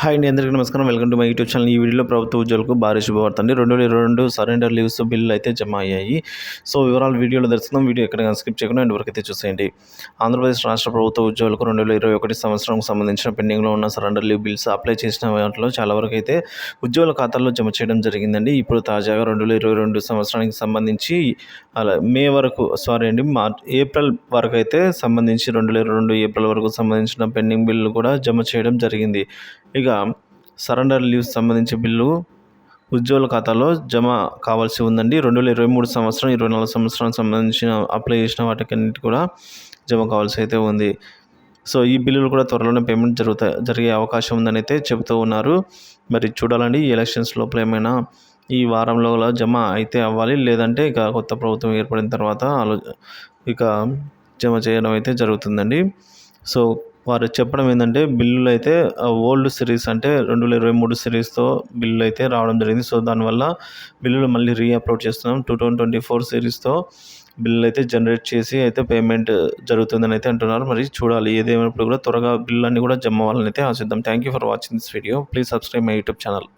Hi అండి, అందరికీ నమస్కారం. Welcome to my YouTube channel. ఈ వీడియోలో ప్రభుత్వ ఉద్యోగులకు భారీ శుభవార్త అండి. 2022 సరెండర్ లీవ్స్ బిల్లులు అయితే జమ అయ్యాయి. సో వివరాలు వీడియోలో దర్శనం. వీడియో ఎక్కడ స్కిప్ చేయకుండా ఎండ్ వరకు అయితే చూసేయండి. ఆంధ్రప్రదేశ్ రాష్ట్ర ప్రభుత్వ ఉద్యోగులకు 2021 సంవత్సరంకు సంబంధించిన పెండింగ్లో ఉన్న సరెండర్ లీవ్ బిల్స్ అప్లై చేసిన వాటిలో చాలా వరకు అయితే ఉద్యోగుల ఖాతాల్లో జమ చేయడం జరిగిందండి. ఇప్పుడు తాజాగా 2022 సంవత్సరానికి సంబంధించి అలా ఏప్రిల్ వరకు అయితే సంబంధించి 2022 ఏప్రిల్ వరకు సంబంధించిన పెండింగ్ బిల్లు కూడా జమ చేయడం జరిగింది. ఇక సరెండర్ లీవ్స్ సంబంధించి బిల్లు ఉద్యోగుల ఖాతాలో జమ కావాల్సి ఉందండి. 2023 సంవత్సరం 24 సంవత్సరానికి సంబంధించిన అప్లై చేసిన వాటికన్నిటి కూడా జమ కావాల్సి అయితే ఉంది. సో ఈ బిల్లులు కూడా త్వరలోనే పేమెంట్ జరిగే అవకాశం ఉందని అయితే చెబుతూ ఉన్నారు. మరి చూడాలండి, ఈ ఎలక్షన్స్ లోపల ఏమైనా ఈ వారంలో జమ అయితే అవ్వాలి, లేదంటే ఇక కొత్త ప్రభుత్వం ఏర్పడిన తర్వాత ఇక జమ చేయడం అయితే జరుగుతుందండి. సో వారు చెప్పడం ఏంటంటే, బిల్లులు అయితే ఓల్డ్ సిరీస్ అంటే 2023 సిరీస్తో బిల్లులు అయితే రావడం జరిగింది. సో దానివల్ల బిల్లులు మళ్ళీ రీఅప్లోడ్ చేస్తున్నాం. 2024 సిరీస్తో బిల్లులు అయితే జనరేట్ చేసి అయితే పేమెంట్ జరుగుతుందని అయితే అంటున్నారు. మరి చూడాలి, ఏదేమైనప్పుడు కూడా త్వరగా బిల్లు అన్నీ కూడా జమ అవ్వాలని అయితే ఆశిద్దాం. Thank you for watching this video. Please subscribe my YouTube channel.